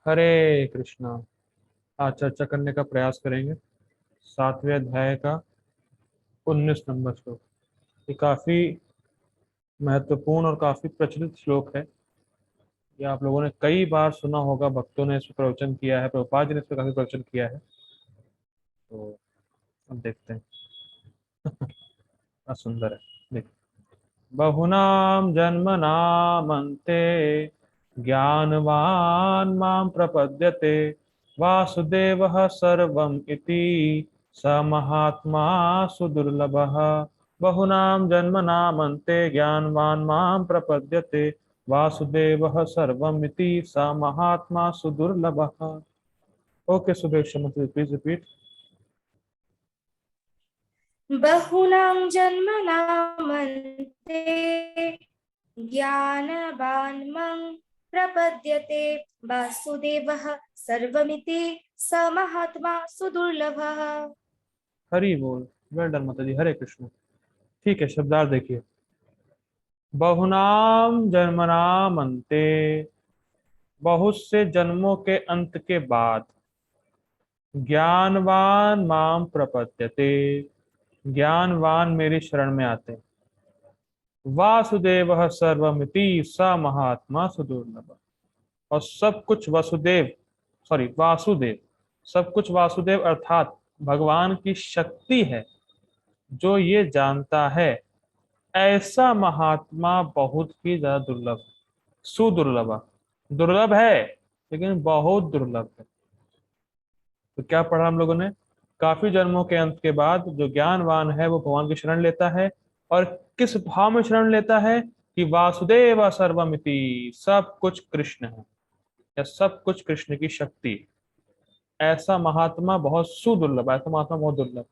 हरे कृष्णा। आज चर्चा करने का प्रयास करेंगे 7वें अध्याय का 19 नंबर श्लोक। ये काफी महत्वपूर्ण और काफी प्रचलित श्लोक है। ये आप लोगों ने कई बार सुना होगा, भक्तों ने इस पर प्रवचन किया है, प्रभुपाद जी ने इस पर काफी प्रवचन किया है। तो अब देखते हैं। बड़ा सुंदर है। देखिए, बहुनाम जन्मनामन्ते ज्ञानवान् मां प्रपद्यते वासुदेवः सर्वम् इति स महात्मा सुदुर्लभः। बहुनाम जन्मनामन्ते ज्ञानवान् मां प्रपद्यते वासुदेवः सर्वम् इति स महात्मा सुदुर्लभः। Okay Subesh, please repeat. बहुनां जन्मनामन्ते ज्ञानवान् मां प्रपद्यते वासुदेवः सर्वमिति स महात्मा सुदुर्लभः। हरि बोल। वेल डन माता जी, हरे कृष्ण। ठीक है, शब्दार्थ देखिए। बहुनाम जन्मनाम अंते, बहुत से जन्मों के अंत के बाद, ज्ञानवान माम प्रपद्यते, ज्ञानवान मेरी शरण में आते हैं। वासुदेव सर्वमिति स महात्मा सुदुर्लभ। और सब कुछ वसुदेव, सॉरी वासुदेव, सब कुछ वासुदेव अर्थात भगवान की शक्ति है। जो ये जानता है, ऐसा महात्मा बहुत ही ज्यादा दुर्लभ, सुदुर्लभ। दुर्लभ है लेकिन बहुत दुर्लभ है। तो क्या पढ़ा हम लोगों ने? काफी जन्मों के अंत के बाद जो ज्ञानवान है वो भगवान की शरण लेता है। और किस भाव में शरण लेता है? कि वासुदेव सर्वमिति, सब कुछ कृष्ण है, या सब कुछ कृष्ण की शक्ति। ऐसा महात्मा बहुत सुदुर्लभ, ऐसा महात्मा बहुत दुर्लभ।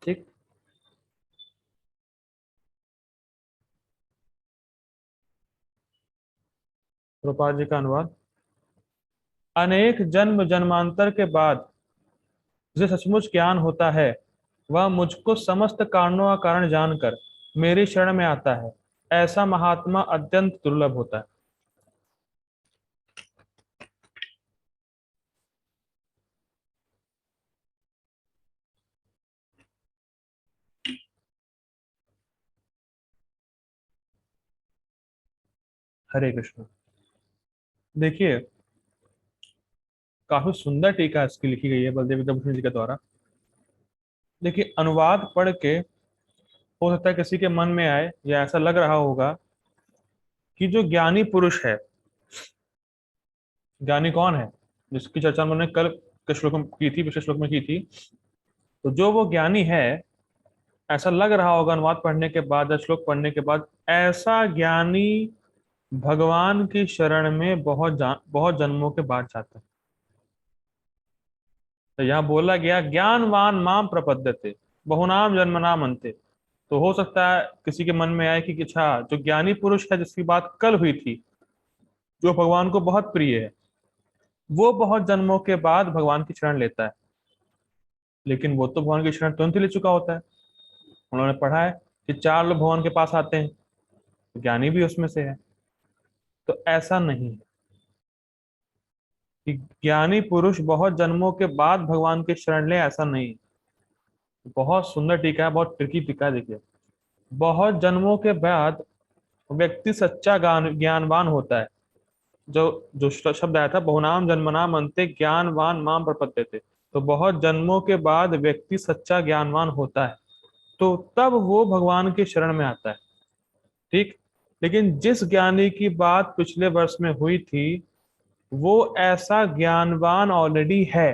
ठीक। प्रभुपाद जी का अनुवाद। अनेक जन्म जन्मांतर के बाद जिसे सचमुच ज्ञान होता है, वह मुझको समस्त कारणों का कारण जानकर मेरी शरण में आता है। ऐसा महात्मा अत्यंत दुर्लभ होता है। हरे कृष्ण। देखिए, काफी सुंदर टीका इसकी लिखी गई है बलदेव विद्याभूषण जी के द्वारा। देखिए, अनुवाद पढ़ के हो सकता है किसी के मन में आए या ऐसा लग रहा होगा कि जो ज्ञानी पुरुष है, ज्ञानी कौन है, जिसकी चर्चा हम लोगों ने कल के श्लोक में की थी, पिछले श्लोक में की थी। तो जो वो ज्ञानी है, ऐसा लग रहा होगा अनुवाद पढ़ने के बाद या श्लोक पढ़ने के बाद, ऐसा ज्ञानी भगवान की शरण में बहुत जन्मों के बाद जाता है। तो यहाँ बोला गया ज्ञानवान माम प्रपद्यते बहुनाम जन्मनाम अंते। तो हो सकता है किसी के मन में आए कि अच्छा, जो ज्ञानी पुरुष है जिसकी बात कल हुई थी, जो भगवान को बहुत प्रिय है, वो बहुत जन्मों के बाद भगवान की शरण लेता है। लेकिन वो तो भगवान की शरण तुरंत ही ले चुका होता है। उन्होंने पढ़ा है कि 4 लोग भगवान के पास आते हैं, तो ज्ञानी भी उसमें से है। तो ऐसा नहीं है कि ज्ञानी पुरुष बहुत जन्मों के बाद भगवान की शरण ले, ऐसा नहीं। बहुत सुंदर टीका है, बहुत ट्रिकी टीका है। देखिए, बहुत जन्मों के बाद व्यक्ति सच्चा ज्ञानवान होता है। जो जो शब्द आया था, बहुनाम जन्मनाम अंते ज्ञानवान माम प्रपद्यते, तो बहुत जन्मों के बाद व्यक्ति सच्चा ज्ञानवान होता है, तो तब वो भगवान की शरण में आता है। ठीक। लेकिन जिस ज्ञानी की बात पिछले वर्ष में हुई थी, वो ऐसा ज्ञानवान ऑलरेडी है।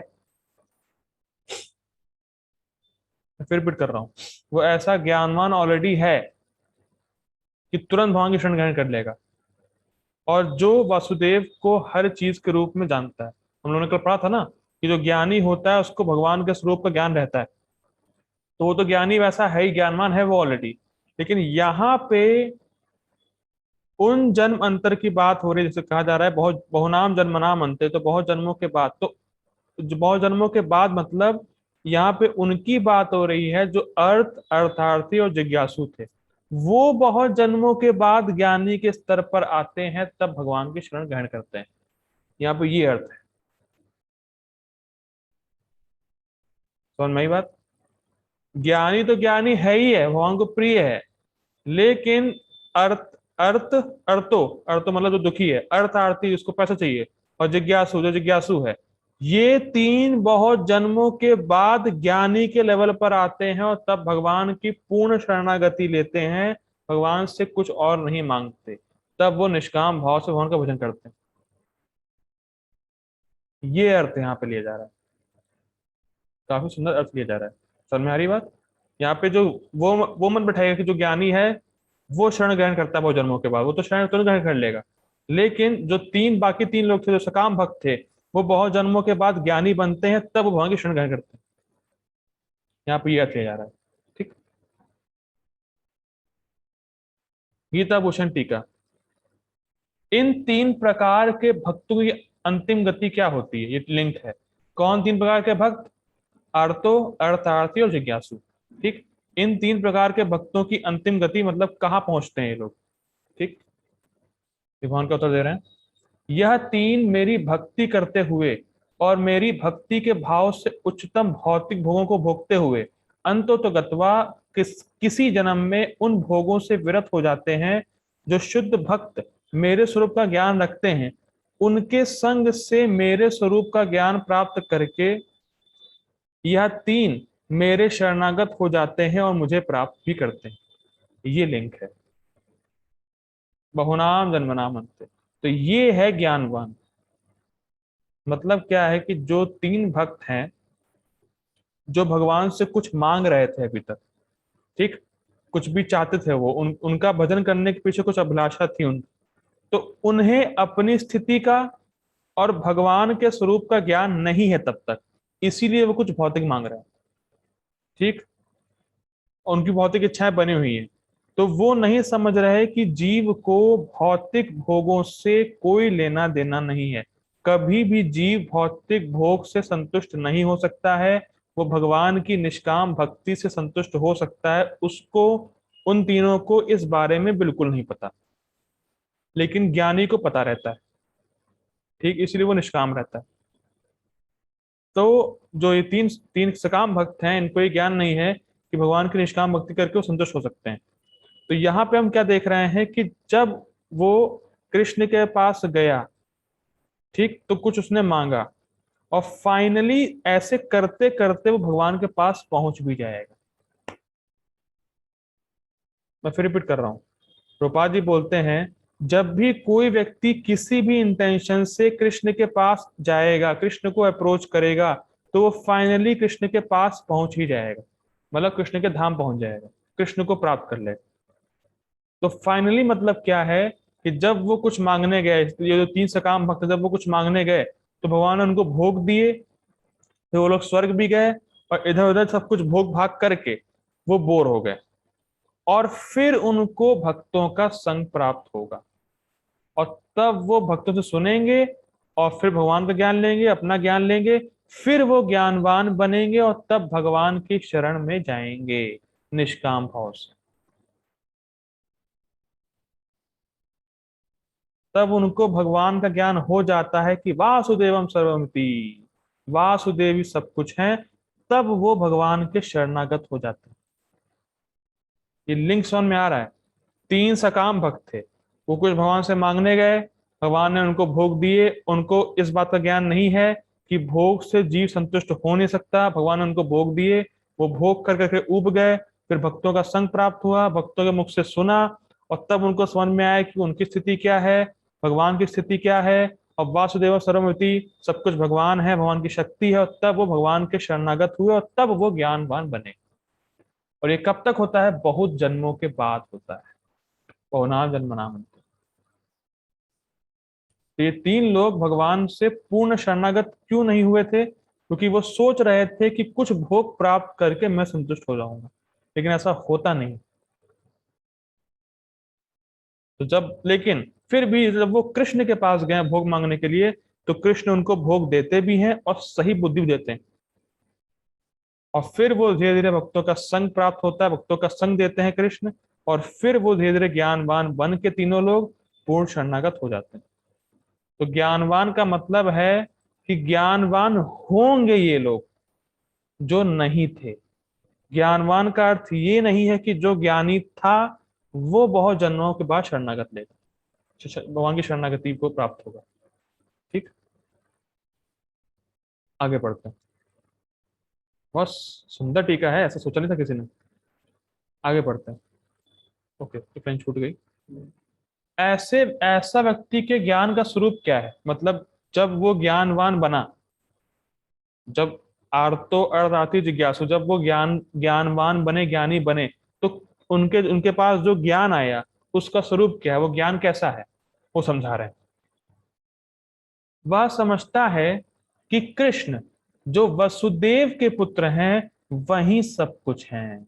मैं फिर रिपीट कर रहा हूं, वो ऐसा ज्ञानवान ऑलरेडी है कि तुरंत भगवान की शरण ग्रहण कर लेगा। और जो वासुदेव को हर चीज के रूप में जानता है। हम लोगों ने कल पढ़ा था ना कि जो ज्ञानी होता है उसको भगवान के स्वरूप का ज्ञान रहता है। तो वो तो ज्ञानी वैसा है ही, ज्ञानवान है वो ऑलरेडी। लेकिन यहाँ पे उन जन्म अंतर की बात हो रही है, जैसे कहा जा रहा है बहुत बहुनाम जन्मनाम अंते, तो बहुत जन्मों के बाद। तो जो बहुत जन्मों के बाद मतलब यहाँ पे उनकी बात हो रही है जो अर्थार्थी और जिज्ञासु थे। वो बहुत जन्मों के बाद ज्ञानी के स्तर पर आते हैं, तब भगवान की शरण ग्रहण करते हैं। यहाँ पे ये अर्थ है। समझ में आई बात? ज्ञानी तो ज्ञानी है ही है, भगवान को प्रिय है, लेकिन अर्थ अर्थ अर्थो अर्थो मतलब जो दुखी है, अर्थार्थी जिसको पैसा चाहिए, और जिज्ञासु जो जिज्ञासु है, ये तीन बहुत जन्मों के बाद ज्ञानी के लेवल पर आते हैं और तब भगवान की पूर्ण शरणागति लेते हैं, भगवान से कुछ और नहीं मांगते, तब वो निष्काम भाव से भगवान का भजन करते हैं। ये अर्थ यहाँ पे लिया जा रहा है, काफी सुंदर अर्थ लिया जा रहा है। समझ में आ रही बात? यहाँ पे जो वो मन बैठाएगा कि जो ज्ञानी है वो शरण ग्रहण करता है बहुत जन्मों के बाद, वो तो शरण तुरंत ग्रहण कर लेगा, लेकिन जो बाकी तीन लोग थे जो सकाम भक्त थे, वो बहुत जन्मों के बाद ज्ञानी बनते हैं, तब वो भगवान की शरण ग्रहण करते हैं। यहाँ पे ये अर्थ लिया जा रहा है। ठीक। गीता भूषण टीका। इन तीन प्रकार के भक्तों की अंतिम गति क्या होती है? ये लिंक है। कौन तीन प्रकार के भक्त? आर्तो, अर्थार्थी और जिज्ञासु। ठीक। इन तीन प्रकार के भक्तों की अंतिम गति मतलब कहाँ पहुंचते हैं ये लोग? ठीक। भगवान का उत्तर दे रहे हैं, यह तीन मेरी भक्ति करते हुए और मेरी भक्ति के भाव से उच्चतम भौतिक भोगों को भोगते हुए अंतो गत्वा किसी जन्म में उन भोगों से विरत हो जाते हैं। जो शुद्ध भक्त मेरे स्वरूप का ज्ञान रखते हैं, उनके संग से मेरे स्वरूप का ज्ञान प्राप्त करके यह तीन मेरे शरणागत हो जाते हैं और मुझे प्राप्त भी करते हैं। ये लिंक है, बहुनाम जन्मनाम अंते। तो ये है ज्ञानवान। मतलब क्या है कि जो तीन भक्त हैं जो भगवान से कुछ मांग रहे थे अभी तक, ठीक, कुछ भी चाहते थे वो, उनका भजन करने के पीछे कुछ अभिलाषा थी तो उन्हें अपनी स्थिति का और भगवान के स्वरूप का ज्ञान नहीं है तब तक, इसीलिए वो कुछ भौतिक मांग रहे हैं। ठीक। उनकी भौतिक इच्छाएं बनी हुई हैं, तो वो नहीं समझ रहे कि जीव को भौतिक भोगों से कोई लेना देना नहीं है। कभी भी जीव भौतिक भोग से संतुष्ट नहीं हो सकता है, वो भगवान की निष्काम भक्ति से संतुष्ट हो सकता है। उसको, उन तीनों को इस बारे में बिल्कुल नहीं पता, लेकिन ज्ञानी को पता रहता है। ठीक, इसलिए वो निष्काम रहता है। तो जो ये तीन तीन सकाम भक्त हैं, इनको ये ज्ञान नहीं है कि भगवान की निष्काम भक्ति करके वो संतुष्ट हो सकते हैं। तो यहाँ पे हम क्या देख रहे हैं कि जब वो कृष्ण के पास गया, ठीक, तो कुछ उसने मांगा और फाइनली ऐसे करते करते वो भगवान के पास पहुंच भी जाएगा। मैं फिर रिपीट कर रहा हूं। प्रभुपाद जी बोलते हैं, जब भी कोई व्यक्ति किसी भी इंटेंशन से कृष्ण के पास जाएगा, कृष्ण को अप्रोच करेगा, तो वो फाइनली कृष्ण के पास पहुंच ही जाएगा, मतलब कृष्ण के धाम पहुंच जाएगा, कृष्ण को प्राप्त कर लेगा। तो फाइनली मतलब क्या है कि जब वो कुछ मांगने गए, ये जो तीन सकाम भक्त जब वो कुछ मांगने गए, तो भगवान ने उनको भोग दिए, फिर वो लोग स्वर्ग भी गए और इधर उधर सब कुछ भोग भाग करके वो बोर हो गए, और फिर उनको भक्तों का संग प्राप्त होगा, और तब वो भक्तों से सुनेंगे और फिर भगवान का ज्ञान लेंगे, अपना ज्ञान लेंगे, फिर वो ज्ञानवान बनेंगे और तब भगवान की शरण में जाएंगे निष्काम भाव से। तब उनको भगवान का ज्ञान हो जाता है कि वासुदेवम सर्वमिति, वासुदेवी सब कुछ है, तब वो भगवान के शरणागत हो जाते हैं। ये लिंक समझ में आ रहा है? तीन सकाम भक्त थे, वो कुछ भगवान से मांगने गए, भगवान ने उनको भोग दिए, उनको इस बात का ज्ञान नहीं है कि भोग से जीव संतुष्ट हो नहीं सकता, भगवान ने उनको भोग दिए, वो भोग कर करके उब गए, फिर भक्तों का संग प्राप्त हुआ, भक्तों के मुख से सुना, और तब उनको समझ में आया कि उनकी स्थिति क्या है, भगवान की स्थिति क्या है, और वासुदेव सर्वमिति, सब कुछ भगवान है, भगवान की शक्ति है, और तब वो भगवान के शरणागत हुए और तब वो ज्ञानवान बने। और ये कब तक होता है? बहुत जन्मों के बाद होता है, पौना जन्म नाम। तो ये तीन लोग भगवान से पूर्ण शरणागत क्यों नहीं हुए थे? क्योंकि वो सोच रहे थे कि कुछ भोग प्राप्त करके मैं संतुष्ट हो जाऊंगा, लेकिन ऐसा होता नहीं। तो जब, लेकिन फिर भी जब वो कृष्ण के पास गए भोग मांगने के लिए, तो कृष्ण उनको भोग देते भी हैं और सही बुद्धि भी देते हैं, और फिर वो धीरे धीरे भक्तों का संग प्राप्त होता है, भक्तों का संग देते हैं कृष्ण, और फिर वो धीरे धीरे ज्ञानवान बन के तीनों लोग पूर्ण शरणागत हो जाते हैं। तो ज्ञानवान का मतलब है कि ज्ञानवान होंगे ये लोग जो नहीं थे। ज्ञानवान का अर्थ ये नहीं है कि जो ज्ञानी था वो बहुत जन्मों के बाद शरणागत लेगा, भगवान की शरणागति को प्राप्त होगा। ठीक, आगे पढ़ते हैं। बहुत सुंदर टीका है, ऐसा सोचा नहीं था किसी ने। आगे पढ़ते हैं। ओके, तो फ्रेंच छूट गई। ऐसे ऐसा व्यक्ति के ज्ञान का स्वरूप क्या है, मतलब जब वो ज्ञानवान बना, जब आर्तो अर्थाती जिज्ञासु, जब वो ज्ञानवान बने, ज्ञानी बने, तो उनके उनके पास जो ज्ञान आया उसका स्वरूप क्या है, वो ज्ञान कैसा है, वो समझा रहे हैं। वह समझता है कि कृष्ण जो वसुदेव के पुत्र हैं वही सब कुछ हैं।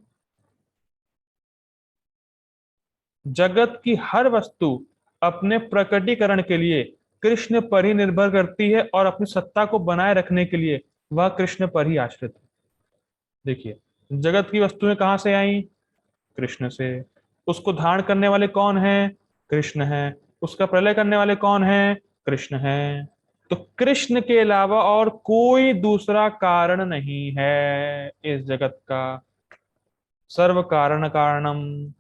जगत की हर वस्तु अपने प्रकटीकरण के लिए कृष्ण पर ही निर्भर करती है और अपनी सत्ता को बनाए रखने के लिए वह कृष्ण पर ही आश्रित है। देखिए, जगत की वस्तुएं कहां से आई? कृष्ण से। उसको धारण करने वाले कौन हैं? कृष्ण हैं। उसका प्रलय करने वाले कौन हैं? कृष्ण हैं। तो कृष्ण के अलावा और कोई दूसरा कारण नहीं है इस जगत का। सर्व कारण कारणम,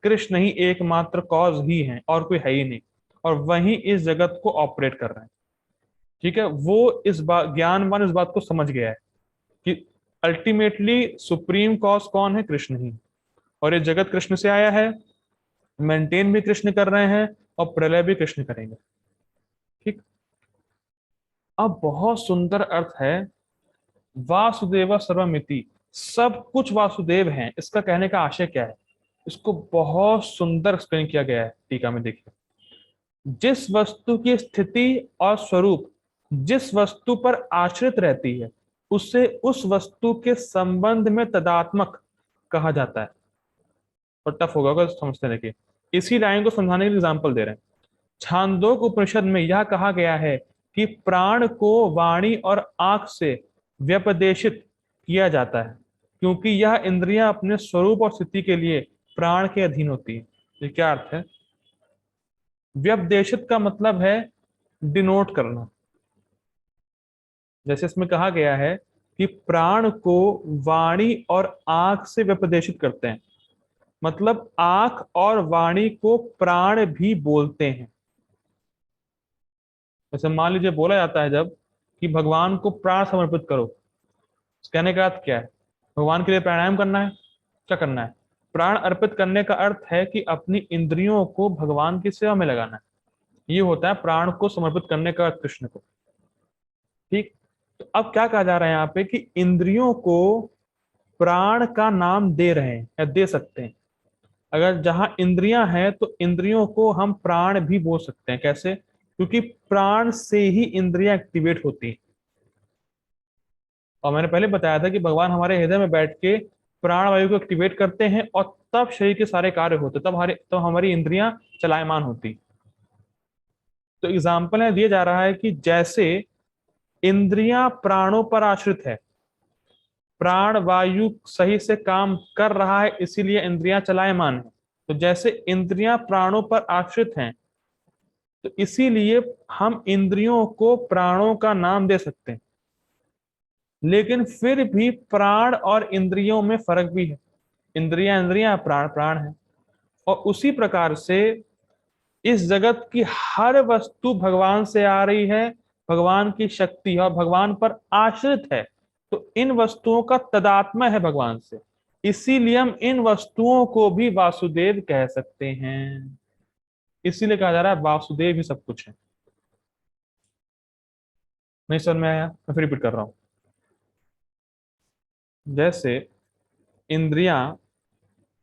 कृष्ण ही एकमात्र कॉज ही है और कोई है ही नहीं, और वही इस जगत को ऑपरेट कर रहे हैं। ठीक है, वो इस बात, ज्ञानवान इस बात को समझ गया है कि अल्टीमेटली सुप्रीम कॉज कौन है? कृष्ण ही। और ये जगत कृष्ण से आया है, मेंटेन भी कृष्ण कर रहे हैं, और प्रलय भी कृष्ण करेंगे। ठीक। अब बहुत सुंदर अर्थ है, वासुदेव सर्वमिति, सब कुछ वासुदेव हैं, इसका कहने का आशय क्या है? इसको बहुत सुंदर एक्सप्लेन किया गया है टीका में। देखिए, जिस वस्तु की स्थिति और स्वरूप जिस वस्तु पर आश्रित रहती है उसे उस वस्तु के संबंध में तदात्मक कहा जाता है। और टफ होगा अगर समझते हैं। देखिए, इसी लाइन को समझाने के लिए एग्जाम्पल दे रहे हैं। छांदोग उपनिषद में यह कहा गया है कि प्राण को वाणी और आंख से व्यपदेशित किया जाता है, क्योंकि यह इंद्रियां अपने स्वरूप और स्थिति के लिए प्राण के अधीन होती है। ये क्या अर्थ है? व्यपदेशित का मतलब है डिनोट करना। जैसे इसमें कहा गया है कि प्राण को वाणी और आंख से व्यपदेशित करते हैं, मतलब आंख और वाणी को प्राण भी बोलते हैं। जैसे मान लीजिए बोला जाता है जब कि भगवान को प्राण समर्पित करो, कहने का अर्थ क्या है? भगवान के लिए प्राणायाम करना है, क्या करना है? प्राण अर्पित करने का अर्थ है कि अपनी इंद्रियों को भगवान की सेवा में लगाना है। ये होता है प्राण को समर्पित करने का अर्थ कृष्ण को। ठीक। तो अब क्या कहा जा रहा है यहाँ पे कि इंद्रियों को प्राण का नाम दे रहे हैं या दे सकते हैं। अगर जहां इंद्रियां हैं तो इंद्रियों को हम प्राण भी बोल सकते हैं। कैसे? क्योंकि प्राण से ही इंद्रियां एक्टिवेट होती हैं। और मैंने पहले बताया था कि भगवान हमारे हृदय में बैठ के प्राण वायु को एक्टिवेट करते हैं और तब शरीर के सारे कार्य होते, तब हमारी इंद्रियां चलायमान होती। तो एग्जाम्पल है दिया जा रहा है कि जैसे इंद्रियां प्राणों पर आश्रित है, प्राण वायु सही से काम कर रहा है इसीलिए इंद्रियां चलायमान है। तो जैसे इंद्रियां प्राणों पर आश्रित हैं तो इसीलिए हम इंद्रियों को प्राणों का नाम दे सकते हैं। लेकिन फिर भी प्राण और इंद्रियों में फर्क भी है। इंद्रियां इंद्रियां, प्राण प्राण है। और उसी प्रकार से इस जगत की हर वस्तु भगवान से आ रही है, भगवान की शक्ति है और भगवान पर आश्रित है। तो इन वस्तुओं का तदात्म्य है भगवान से, इसीलिए हम इन वस्तुओं को भी वासुदेव कह सकते हैं। इसीलिए कहा जा रहा है वासुदेव ही सब कुछ है। नहीं समझ में आया? मैं फिर रिपीट कर रहा हूं। जैसे इंद्रियां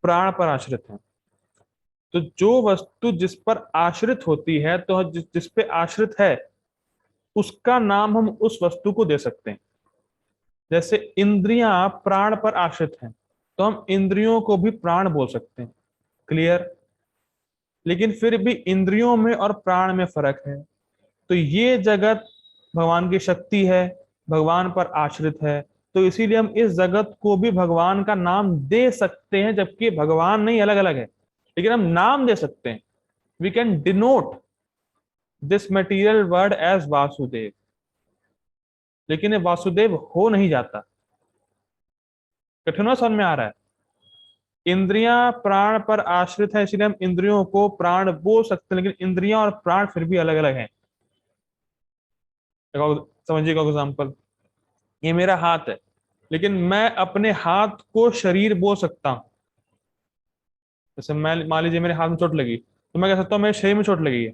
प्राण पर आश्रित हैं, तो जो वस्तु जिस पर आश्रित होती है, तो जिस पे आश्रित है उसका नाम हम उस वस्तु को दे सकते हैं। जैसे इंद्रियां प्राण पर आश्रित हैं तो हम इंद्रियों को भी प्राण बोल सकते हैं। क्लियर? लेकिन फिर भी इंद्रियों में और प्राण में फर्क है। तो ये जगत भगवान की शक्ति है, भगवान पर आश्रित है, तो इसीलिए हम इस जगत को भी भगवान का नाम दे सकते हैं, जबकि भगवान नहीं, अलग अलग है, लेकिन हम नाम दे सकते हैं। We can denote this material word as Vasudev, लेकिन ये वासुदेव हो नहीं जाता। कठिन समझ में आ रहा है? इंद्रियां प्राण पर आश्रित है, इसलिए हम इंद्रियों को प्राण बोल सकते हैं, लेकिन इंद्रियां और प्राण फिर भी अलग अलग हैं। समझिएगा एग्जाम्पल, ये मेरा हाथ है, लेकिन मैं अपने हाथ को शरीर बोल सकता हूँ। जैसे मैं, मान लीजिए मेरे हाथ में चोट लगी, तो मैं कह सकता हूँ मेरे शरीर में चोट लगी है।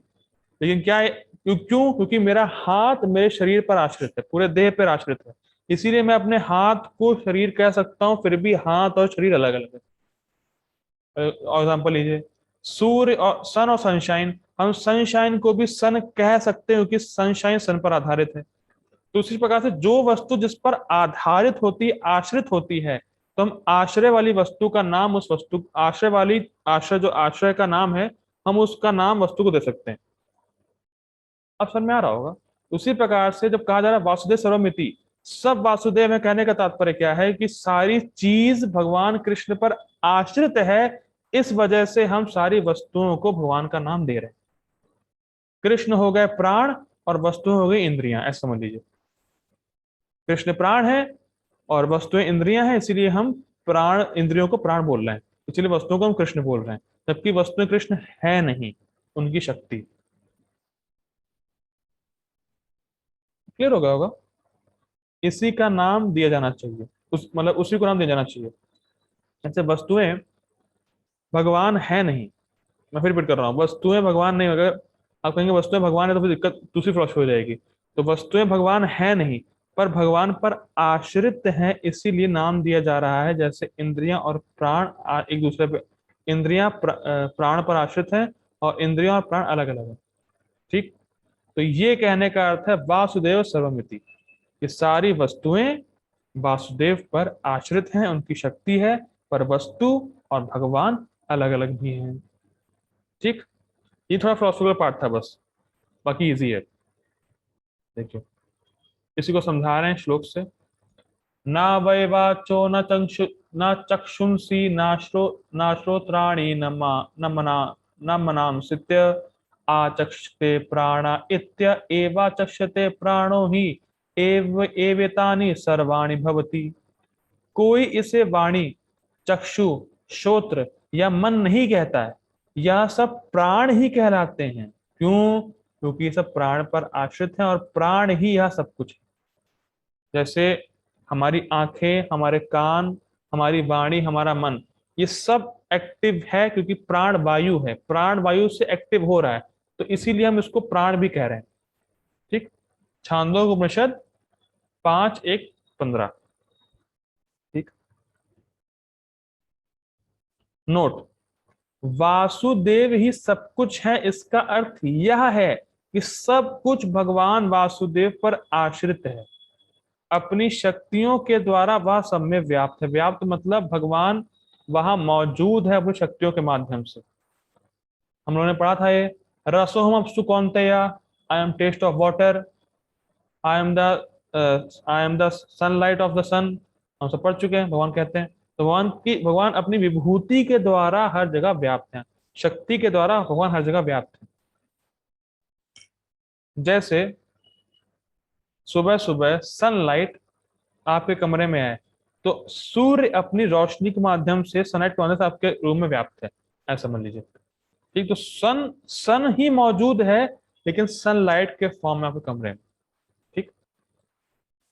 लेकिन क्या है, क्यों? क्योंकि मेरा हाथ मेरे शरीर पर आश्रित है, पूरे देह पर आश्रित है, इसीलिए मैं अपने हाथ को शरीर कह सकता हूँ, फिर भी हाथ और शरीर अलग अलग है। एग्जाम्पल लीजिए, सूर्य और सन और सनशाइन, हम सनशाइन को भी सन कह सकते हैं, क्योंकि सनशाइन सन पर आधारित है। तो उसी प्रकार से जो वस्तु जिस पर आधारित होती, आश्रित होती है, तो हम आश्रय वाली वस्तु का नाम, उस वस्तु आश्रय वाली, आश्रय जो आश्रय का नाम है, हम उसका नाम वस्तु को दे सकते हैं। अब समझ में आ रहा होगा। उसी प्रकार से जब कहा जा रहा है वासुदेव सर्वमिति, सब वासुदेव है, कहने का तात्पर्य क्या है कि सारी चीज भगवान कृष्ण पर आश्रित है, इस वजह से हम सारी वस्तुओं को भगवान का नाम दे रहे हैं। कृष्ण हो गए प्राण और वस्तु हो गई इंद्रियां, ऐसा समझ लीजिए। कृष्ण प्राण है और वस्तुएं इंद्रियां हैं, इसीलिए हम प्राण, इंद्रियों को प्राण बोल रहे हैं, इसलिए वस्तुओं को हम कृष्ण बोल रहे हैं, जबकि वस्तुएं कृष्ण है नहीं, उनकी शक्ति। क्लियर हो गया होगा? इसी का नाम दिया जाना चाहिए, उस मतलब उसी को नाम दिया जाना चाहिए। ऐसे वस्तुएं भगवान है नहीं, मैं फिर रिपीट कर रहा हूँ, वस्तुएं भगवान नहीं। अगर आप कहेंगे वस्तुएं भगवान है तो फिर दिक्कत दूसरी फिलॉसफी हो जाएगी। तो वस्तुएं भगवान है नहीं, पर भगवान पर आश्रित हैं, इसीलिए नाम दिया जा रहा है। जैसे इंद्रियां और प्राण एक दूसरे पे, इंद्रियां प्राण पर आश्रित हैं, और इंद्रियां और प्राण अलग अलग है। ठीक, तो ये कहने का अर्थ है वासुदेव सर्वमिति, ये सारी वस्तुएं वासुदेव पर आश्रित हैं, उनकी शक्ति है, पर वस्तु और भगवान अलग अलग भी हैं। ठीक, ये थोड़ा फिलोसफिकल पार्ट था बस, बाकी इजी है। देखिए, इसी को समझा रहे हैं श्लोक से। ना वै वाचो न चक्षु, न चक्षुंसी न श्रोत्राणि न मना न मनांसित्य आचक्षते प्राण इत्य एवाचक्षते प्राणो ही एवेतानि सर्वाणि भवति। कोई इसे वाणी, चक्षु, श्रोत्र या मन नहीं कहता है, यह सब प्राण ही कहलाते हैं। क्यों? क्योंकि ये सब प्राण पर आश्रित हैं, और प्राण ही यह सब कुछ है। जैसे हमारी आंखें, हमारे कान, हमारी वाणी, हमारा मन, ये सब एक्टिव है, क्योंकि प्राण वायु है, प्राण वायु से एक्टिव हो रहा है, तो इसीलिए हम इसको प्राण भी कह रहे हैं। ठीक, छांदोग्य उपनिषद 5:1-15। ठीक, नोट, वासुदेव ही सब कुछ है, इसका अर्थ यह है कि सब कुछ भगवान वासुदेव पर आश्रित है। अपनी शक्तियों के द्वारा वह सब में व्याप्त है। व्याप्त मतलब भगवान वहां मौजूद है अपनी शक्तियों के माध्यम से। हम लोगों ने पढ़ा था ये, रसोहम अपसु कौन्तेया, I am taste of water, I am the sunlight of the sun. हम सब पढ़ चुके हैं। भगवान कहते हैं, तो भगवान अपनी विभूति के द्वारा हर जगह व्याप्त है, शक्ति के द्वारा भगवान हर जगह व्याप्त है। जैसे सुबह सुबह सनलाइट आपके कमरे में है, तो सूर्य अपनी रोशनी के माध्यम से सनलाइट के माध्यम से आपके रूम में व्याप्त है, ऐसा समझ लीजिए। ठीक, तो सन सन ही मौजूद है, लेकिन सनलाइट के फॉर्म में आपके कमरे में। ठीक,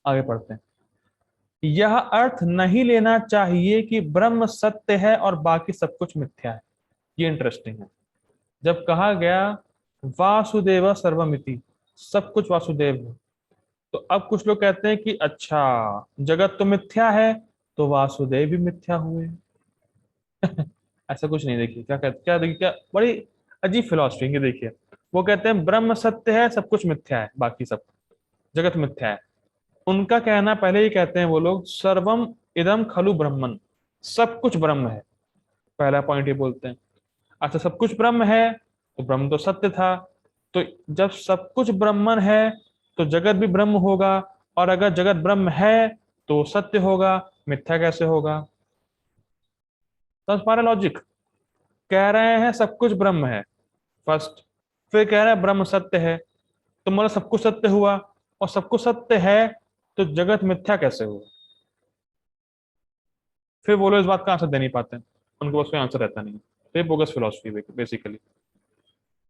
आगे पढ़ते हैं। यह अर्थ नहीं लेना चाहिए कि ब्रह्म सत्य है और बाकी सब कुछ मिथ्या है। ये इंटरेस्टिंग है। जब कहा गया वासुदेव सर्वमिति, सब कुछ वासुदेव है, तो अब कुछ लोग कहते हैं कि अच्छा, जगत तो मिथ्या है, तो वासुदेव भी मिथ्या हुए। ऐसा कुछ नहीं। देखिए क्या कहते, क्या देखिए, क्या बड़ी अजीब फिलॉसफी है। देखिए, वो कहते हैं ब्रह्म सत्य है, सब कुछ मिथ्या है, बाकी सब जगत मिथ्या है। उनका कहना, पहले ही कहते हैं वो लोग, सर्वम इदम खलु ब्रह्मन, सब कुछ ब्रह्म है। पहला पॉइंट ये बोलते हैं। अच्छा, सब कुछ ब्रह्म है, तो ब्रह्म तो सत्य था, तो जब सब कुछ ब्रह्मन है, तो जगत भी ब्रह्म होगा, और अगर जगत ब्रह्म है तो सत्य होगा, मिथ्या कैसे होगा? तो हमारा लॉजिक, कह रहे हैं सब कुछ ब्रह्म है, फर्स्ट। फिर कह रहा है ब्रह्म सत्य है, तो मतलब सब कुछ सत्य हुआ, और सब कुछ सत्य है तो जगत मिथ्या कैसे हुआ? फिर वो लोग इस बात का आंसर दे नहीं पाते हैं, उनके पास कोई आंसर रहता नहीं है। तो ये बोगस फिलोसफी बेसिकली।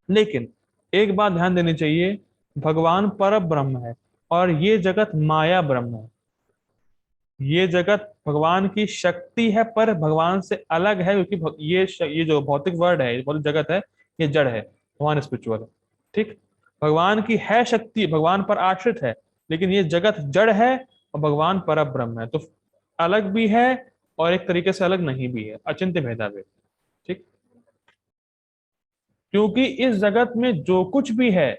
लेकिन एक बात ध्यान देनी चाहिए, भगवान पर ब्रह्म है और ये जगत माया ब्रह्म है। ये जगत भगवान की शक्ति है पर भगवान से अलग है, क्योंकि ये जो भौतिक वर्ड है, ये भौतिक जगत है, ये जड़ है, भगवान स्पिरिचुअल है। ठीक। भगवान की है शक्ति, भगवान पर आश्रित है, लेकिन ये जगत जड़ है और भगवान पर ब्रह्म है, तो अलग भी है और एक तरीके से अलग नहीं भी है, अचिंत्य भेदाभेद। ठीक। क्योंकि इस जगत में जो कुछ भी है,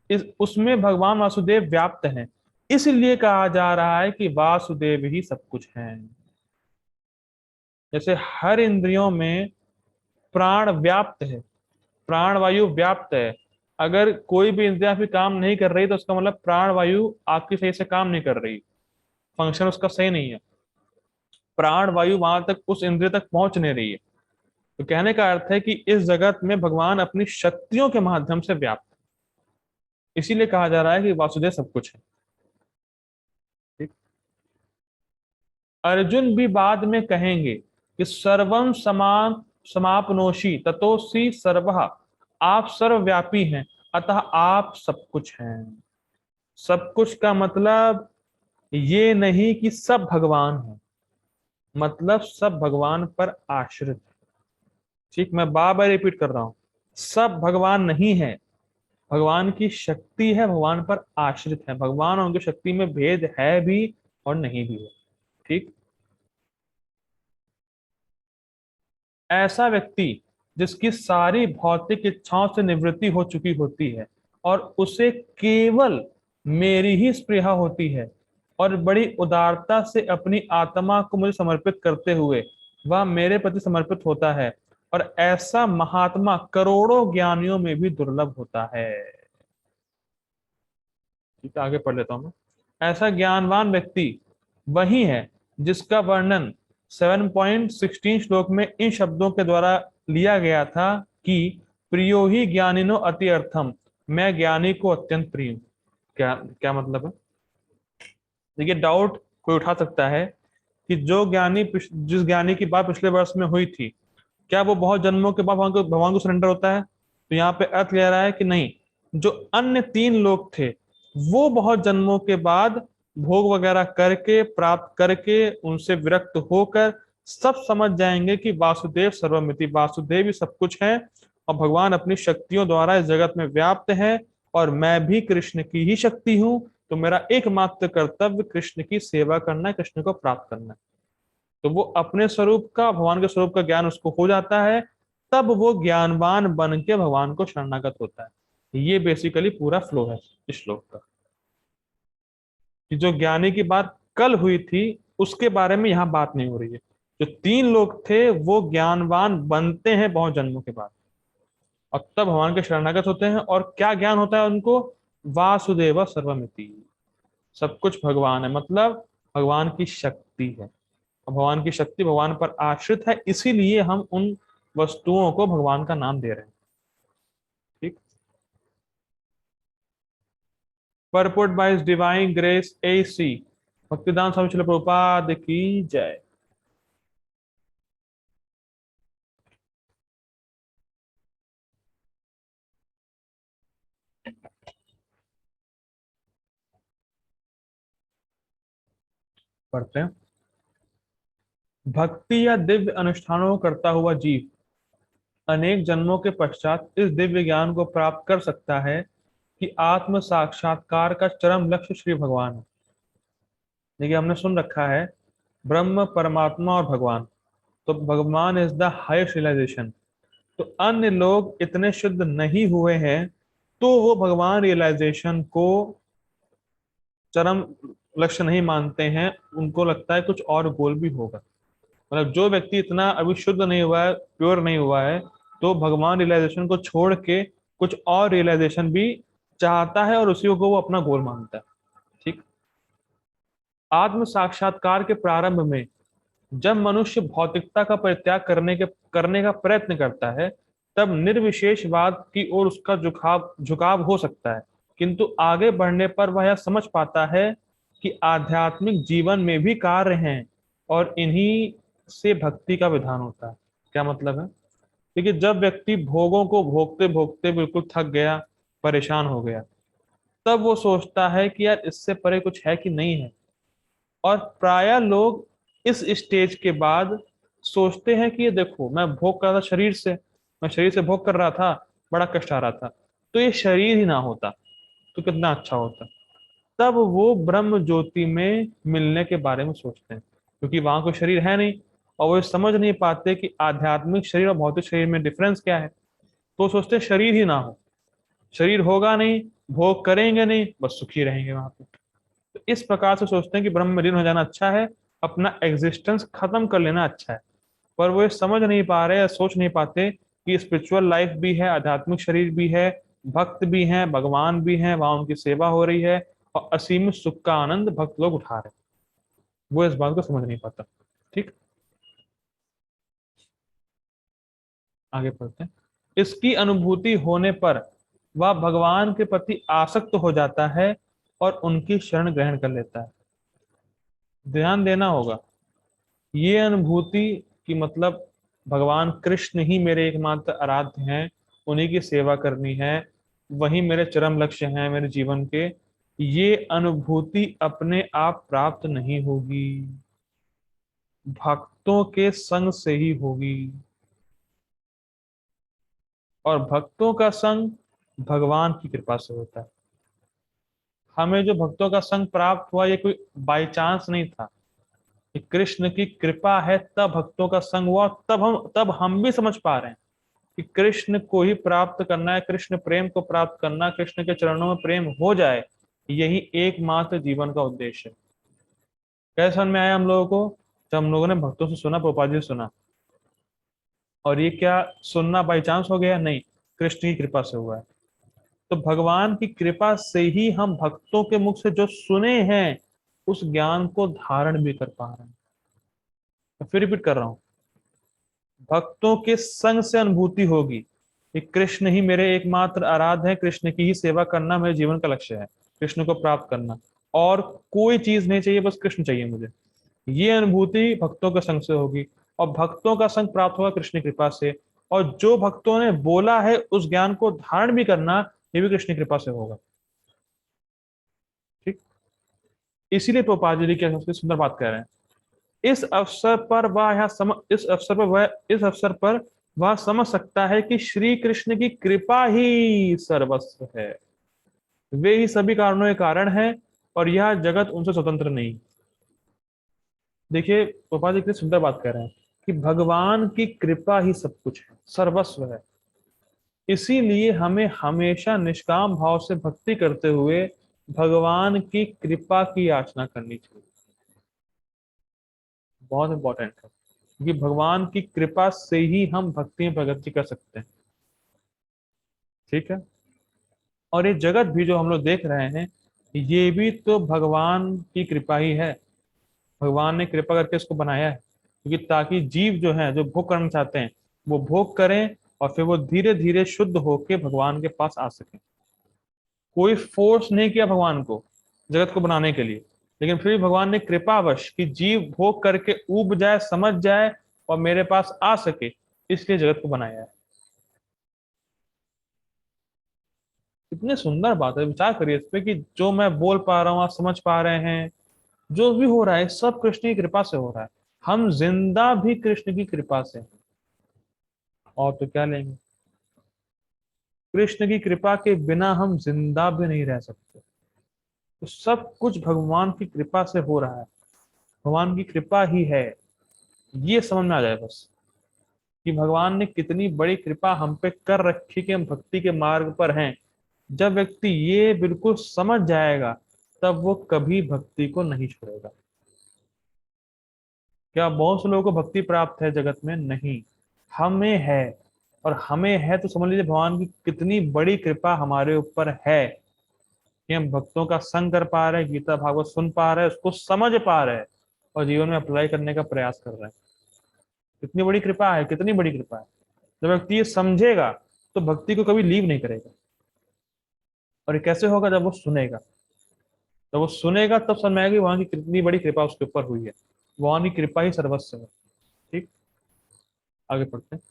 इस उसमें भगवान वासुदेव व्याप्त हैं, इसलिए कहा जा रहा है कि वासुदेव ही सब कुछ है। जैसे हर इंद्रियों में प्राण व्याप्त है, प्राण वायु व्याप्त है। अगर कोई भी इंद्रियां फिर काम नहीं कर रही तो उसका मतलब प्राण वायु आपकी सही से काम नहीं कर रही, फंक्शन उसका सही नहीं है, प्राण वायु वहां तक उस इंद्रिय तक पहुंच नहीं रही है। तो कहने का अर्थ है कि इस जगत में भगवान अपनी शक्तियों के माध्यम से व्याप्त है, इसीलिए कहा जा रहा है कि वासुदेव सब कुछ है। ठीक। अर्जुन भी बाद में कहेंगे कि सर्वम समान समापनोषि ततोसी सर्वः, आप सर्वव्यापी हैं, अतः आप सब कुछ हैं। सब कुछ का मतलब ये नहीं कि सब भगवान है, मतलब सब भगवान पर आश्रित है। ठीक, मैं बार बार रिपीट कर रहा हूं, सब भगवान नहीं है, भगवान की शक्ति है, भगवान पर आश्रित है, भगवान और उनकी शक्ति में भेद है भी और नहीं भी है। ठीक। ऐसा व्यक्ति जिसकी सारी भौतिक इच्छाओं से निवृत्ति हो चुकी होती है और उसे केवल मेरी ही स्पृहा होती है और बड़ी उदारता से अपनी आत्मा को मुझे समर्पित करते हुए वह मेरे प्रति समर्पित होता है, और ऐसा महात्मा करोड़ों ज्ञानियों में भी दुर्लभ होता है। ठीक है, आगे पढ़ लेता हूं मैं। ऐसा ज्ञानवान व्यक्ति वही है जिसका वर्णन 7.16 श्लोक में इन शब्दों के द्वारा लिया गया था कि प्रियो ही ज्ञानिनो अति अर्थम, मैं ज्ञानी को अत्यंत प्रिय हूं। क्या क्या मतलब है? देखिए, डाउट कोई उठा सकता है कि जो ज्ञानी जिस ज्ञानी की बात पिछले वर्ष में हुई थी, क्या वो बहुत जन्मों के बाद भगवान को सरेंडर होता है? तो यहाँ पे अर्थ ले रहा है कि नहीं, जो अन्य 3 लोग थे वो बहुत जन्मों के बाद भोग वगैरह करके प्राप्त करके उनसे विरक्त होकर सब समझ जाएंगे कि वासुदेव सर्वमिति, वासुदेव ही सब कुछ है और भगवान अपनी शक्तियों द्वारा इस जगत में व्याप्त है और मैं भी कृष्ण की ही शक्ति हूं, तो मेरा एकमात्र कर्तव्य कृष्ण की सेवा करना है, कृष्ण को प्राप्त करना है। तो वो अपने स्वरूप का, भगवान के स्वरूप का ज्ञान उसको हो जाता है, तब वो ज्ञानवान बन के भगवान को शरणागत होता है। ये बेसिकली पूरा फ्लो है इस श्लोक का, कि जो ज्ञानी की बात कल हुई थी उसके बारे में यहाँ बात नहीं हो रही है। जो 3 लोग थे वो ज्ञानवान बनते हैं बहुत जन्मों के बाद और तब भगवान के शरणागत होते हैं, और क्या ज्ञान होता है उनको? वासुदेव सर्वमिति, सब कुछ भगवान है, मतलब भगवान की शक्ति है, भगवान की शक्ति भगवान पर आश्रित है, इसीलिए हम उन वस्तुओं को भगवान का नाम दे रहे हैं। ठीक। Purport by his divine grace AC Bhaktivedanta Swami Srila Prabhupada की जय। पढ़ते हैं। भक्ति या दिव्य अनुष्ठानों को करता हुआ जीव अनेक जन्मों के पश्चात इस दिव्य ज्ञान को प्राप्त कर सकता है कि आत्म साक्षात्कार का चरम लक्ष्य श्री भगवान है। देखिए, हमने सुन रखा है ब्रह्म, परमात्मा और भगवान, तो भगवान इज द हाईएस्ट रियलाइजेशन। तो अन्य लोग इतने शुद्ध नहीं हुए हैं तो वो भगवान रियलाइजेशन को चरम लक्ष्य नहीं मानते हैं, उनको लगता है कुछ और गोल भी होगा। मतलब जो व्यक्ति इतना अभी शुद्ध नहीं हुआ है, प्योर नहीं हुआ है, तो भगवान रियलाइजेशन को छोड़ के कुछ और रियलाइजेशन भी चाहता है और उसी को वो अपना गोल मानता है। ठीक। आत्म साक्षात्कार के प्रारंभ में जब मनुष्य भौतिकता का परित्याग करने का प्रयत्न करता है, तब निर्विशेषवाद की ओर उसका झुकाव झुकाव हो सकता है, किंतु आगे बढ़ने पर वह यह समझ पाता है कि आध्यात्मिक जीवन में भी कार्य हैं और इन्हीं से भक्ति का विधान होता है। क्या मतलब है? देखिए, जब व्यक्ति भोगों को भोगते भोगते बिल्कुल थक गया, परेशान हो गया, तब वो सोचता है कि यार इससे परे कुछ है कि नहीं है। और प्रायः लोग इस स्टेज के बाद सोचते हैं कि ये देखो, मैं भोग कर रहा था शरीर से, मैं शरीर से भोग कर रहा था, बड़ा कष्ट आ रहा था, तो ये शरीर ही ना होता तो कितना अच्छा होता। तब वो ब्रह्म ज्योति में मिलने के बारे में सोचते हैं, क्योंकि वहां कोई शरीर है नहीं, और वो समझ नहीं पाते कि आध्यात्मिक शरीर और भौतिक शरीर में डिफरेंस क्या है। तो सोचते हैं शरीर ही ना हो, शरीर होगा नहीं, भोग करेंगे नहीं, बस सुखी रहेंगे वहां पे। तो इस प्रकार से सोचते हैं कि ब्रह्म में लीन हो जाना अच्छा है, अपना एग्जिस्टेंस खत्म कर लेना अच्छा है। पर वो ये समझ नहीं पा रहे या सोच नहीं पाते कि स्पिरिचुअल लाइफ भी है, आध्यात्मिक शरीर भी है, भक्त भी हैं, भगवान भी हैं, वहां उनकी सेवा हो रही है, और असीम सुख का आनंद भक्त लोग उठा रहे हैं। वो इस बात को समझ नहीं पाता। ठीक, आगे पढ़ते हैं। इसकी अनुभूति होने पर वह भगवान के प्रति आसक्त हो जाता है और उनकी शरण ग्रहण कर लेता है। ध्यान देना होगा, ये अनुभूति की मतलब भगवान कृष्ण ही मेरे एकमात्र आराध्य हैं, उन्हीं की सेवा करनी है, वही मेरे चरम लक्ष्य हैं मेरे जीवन के, ये अनुभूति अपने आप प्राप्त नहीं होगी, भक्तों के संग से ही होगी। और भक्तों का संग भगवान की कृपा से होता है। हमें जो भक्तों का संग प्राप्त हुआ, ये कोई बाई चांस नहीं था, ये कृष्ण की कृपा है, तब भक्तों का संग हुआ। तब हम भी समझ पा रहे हैं कि कृष्ण को ही प्राप्त करना है, कृष्ण प्रेम को प्राप्त करना, कृष्ण के चरणों में प्रेम हो जाए, यही एकमात्र जीवन का उद्देश्य है। कैसे समझ में आया हम लोगों को? जब हम लोगों ने भक्तों से सुना, प्रभुपाद जी से सुना, और ये क्या सुनना बाई चांस हो गया? नहीं, कृष्ण की कृपा से हुआ है। तो भगवान की कृपा से ही हम भक्तों के मुख से जो सुने हैं उस ज्ञान को धारण भी कर पा रहे हैं। मैं फिर रिपीट कर रहा हूं, भक्तों के संग से अनुभूति होगी कि कृष्ण ही मेरे एकमात्र आराध्य है, कृष्ण की ही सेवा करना मेरे जीवन का लक्ष्य है, कृष्ण को प्राप्त करना, और कोई चीज नहीं चाहिए, बस कृष्ण चाहिए मुझे। ये अनुभूति भक्तों के संग से होगी, और भक्तों का संग प्राप्त होगा कृष्ण की कृपा से। और जो भक्तों ने बोला है उस ज्ञान को धारण भी करना, ये भी कृष्ण की कृपा से होगा। ठीक, इसीलिए प्रभुपाद जी की सबसे सुंदर बात कह रहे हैं, इस अवसर पर वह इस अवसर पर वह समझ सकता है कि श्री कृष्ण की कृपा ही सर्वस्व है, वे ही सभी कारणों के कारण है, और यह जगत उनसे स्वतंत्र नहीं। देखिए, गोपाल जी कितनी सुंदर बात कह रहे हैं कि भगवान की कृपा ही सब कुछ है, सर्वस्व है। इसीलिए हमें हमेशा निष्काम भाव से भक्ति करते हुए भगवान की कृपा की याचना करनी चाहिए। बहुत इंपॉर्टेंट है, क्योंकि भगवान की कृपा से ही हम भक्ति में प्रगति कर सकते हैं। ठीक है, और ये जगत भी जो हम लोग देख रहे हैं, ये भी तो भगवान की कृपा ही है। भगवान ने कृपा करके इसको बनाया है, क्योंकि ताकि जीव जो है, जो भोग करना चाहते हैं, वो भोग करें, और फिर वो धीरे धीरे शुद्ध होके भगवान के पास आ सके। कोई फोर्स नहीं किया भगवान को जगत को बनाने के लिए, लेकिन फिर भी भगवान ने कृपावश कि जीव भोग करके ऊब जाए, समझ जाए, और मेरे पास आ सके, इसलिए जगत को बनाया है। इतनी सुंदर बात है, विचार करिए इस पे कि जो मैं बोल पा रहा हूँ, आप समझ पा रहे हैं, जो भी हो रहा है सब कृष्ण की कृपा से हो रहा है। हम जिंदा भी कृष्ण की कृपा से हैं। और तो क्या लेंगे, कृष्ण की कृपा के बिना हम जिंदा भी नहीं रह सकते। तो सब कुछ भगवान की कृपा से हो रहा है, भगवान की कृपा ही है। ये समझ में आ जाए बस कि भगवान ने कितनी बड़ी कृपा हम पे कर रखी कि हम भक्ति के मार्ग पर हैं। जब व्यक्ति ये बिल्कुल समझ जाएगा, तब वो कभी भक्ति को नहीं छोड़ेगा। क्या बहुत से लोगों को भक्ति प्राप्त है जगत में? नहीं, हमें है। और हमें है तो समझ लीजिए भगवान की कितनी बड़ी कृपा हमारे ऊपर है कि हम भक्तों का संग कर पा रहे हैं, गीता भागवत सुन पा रहे हैं, उसको समझ पा रहे हैं, और जीवन में अप्लाई करने का प्रयास कर रहे हैं। कितनी बड़ी कृपा है, कितनी बड़ी कृपा है। जब व्यक्ति ये समझेगा तो भक्ति को कभी लीव नहीं करेगा। और ये कैसे होगा? जब वो सुनेगा। जब वो सुनेगा तब समझ में आएगा कि वहां की कितनी बड़ी कृपा उसके ऊपर हुई है। वहां की कृपा ही सर्वस्व है। ठीक, आगे पढ़ते हैं।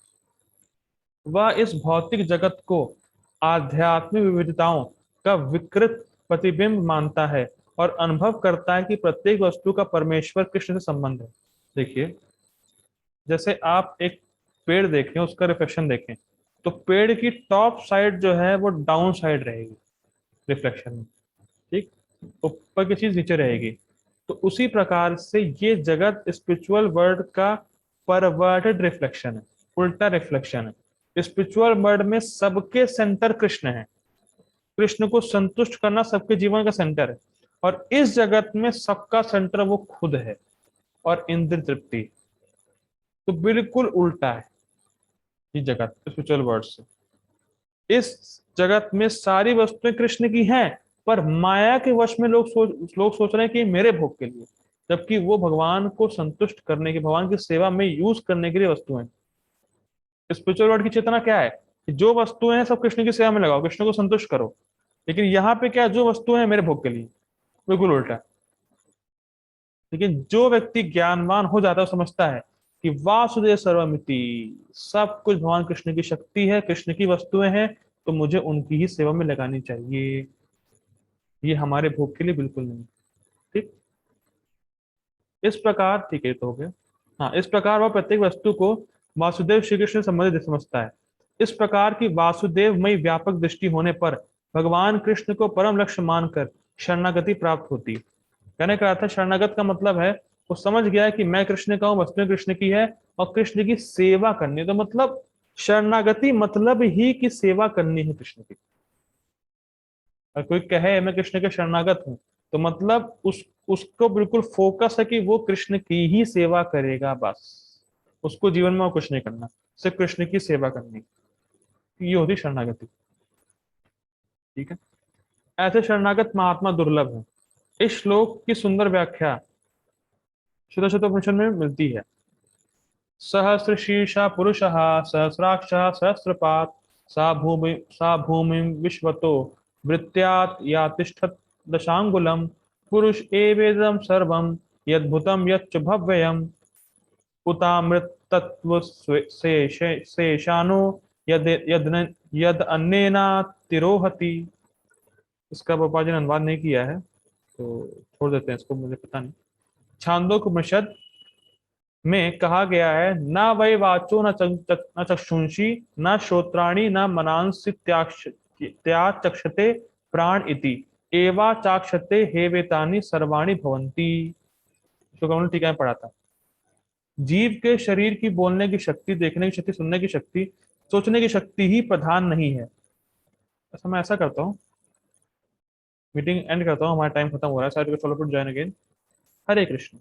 वह इस भौतिक जगत को आध्यात्मिक विविधताओं का विकृत प्रतिबिंब मानता है और अनुभव करता है कि प्रत्येक वस्तु का परमेश्वर कृष्ण से संबंध है। देखिए, जैसे आप एक पेड़ देखें, उसका रिफ्लेक्शन देखें, तो पेड़ की टॉप साइड जो है वो डाउन साइड रहेगी रिफ्लेक्शन में। ठीक, ऊपर की चीज नीचे रहेगी। तो उसी प्रकार से ये जगत स्पिरिचुअल वर्ल्ड का परवर्टेड रिफ्लेक्शन है, उल्टा रिफ्लेक्शन है। स्पिरिचुअल वर्ल्ड में सबके सेंटर कृष्ण है। कृष्ण को संतुष्ट करना सबके जीवन का सेंटर है। और इस जगत में सबका सेंटर वो खुद है और इंद्र तृप्ति। तो बिल्कुल उल्टा है ये जगत स्पिरिचुअल वर्ल्ड से। इस जगत में सारी वस्तुएं कृष्ण की हैं, पर माया के वश में लोग सोच रहे हैं कि मेरे भोग के लिए, जबकि वो भगवान को संतुष्ट करने के, भगवान की सेवा में यूज करने के लिए वस्तुएं। स्पिरिचुअल वर्ल्ड की चेतना क्या है कि जो वस्तुएं हैं सब कृष्ण की सेवा में लगाओ, कृष्ण को संतुष्ट करो। लेकिन यहाँ पे क्या है? जो वस्तुएं हैं मेरे भोग के लिए। बिल्कुल उल्टा है। लेकिन जो व्यक्ति ज्ञानवान हो जाता है वो समझता है कि वासुदेव सर्वमिति, सब कुछ भगवान कृष्ण की शक्ति है, कृष्ण की वस्तुएं हैं, तो मुझे उनकी ही सेवा में लगानी चाहिए, ये हमारे भोग के लिए बिल्कुल नहीं। ठीक, इस प्रकार, ठीक है, तो हो गया। हाँ, इस प्रकार वह प्रत्येक वस्तु को वासुदेव श्री कृष्ण से संबंधित समझता है। इस प्रकार की वासुदेवमयी व्यापक दृष्टि होने पर भगवान कृष्ण को परम लक्ष्य मानकर शरणागति प्राप्त होती। कहने का अर्थ है, शरणागत का मतलब है वो समझ गया है कि मैं कृष्ण का हूँ, वस्तुएं कृष्ण की है और कृष्ण की सेवा करनी है। तो मतलब शरणागति मतलब ही कि सेवा करनी है कृष्ण की। और कोई कहे मैं कृष्ण के शरणागत हूँ, तो मतलब उसको बिल्कुल फोकस है कि वो कृष्ण की ही सेवा करेगा बस। उसको जीवन में और कुछ नहीं करना, सिर्फ कृष्ण की सेवा करनी। ये होती शरणागति। ठीक है, ऐसे शरणागत महात्मा दुर्लभ है। इस श्लोक की सुंदर व्याख्या शतशतोपनिषद में मिलती है। सहस्र शीर्षा पुरुषः सहस्राक्षः सहस्रपात् सा भूमि विश्वतो वृत्त्यात् या तिष्ठत् दशांगुलम पुरुष एवेदं सर्वं यद्भुतं यच्च भव्यम् उतामृतत्व शेषानो यद यद यद अन्नेना तिरोहति। इसका पापा जी ने अनुवाद नहीं किया है तो छोड़ देते हैं इसको, मुझे पता नहीं। छांदोग्योपनिषद में कहा गया है, न वै वाचो न चक्षुंषि न श्रोत्राणि न मनांसि त्याचक्षते प्राण इति एवा चाक्षते हे वेतानि सर्वाणि भवन्ति। इसको हमने टीका में पढ़ा था। जीव के शरीर की बोलने की शक्ति, देखने की शक्ति, सुनने की शक्ति, सोचने की शक्ति ही प्रधान नहीं है। ऐसा मैं ऐसा करता हूँ, मीटिंग एंड करता हूँ, हमारा टाइम खत्म हो रहा है। सारे फॉलो ज्वाइन अगेन। हरे कृष्ण।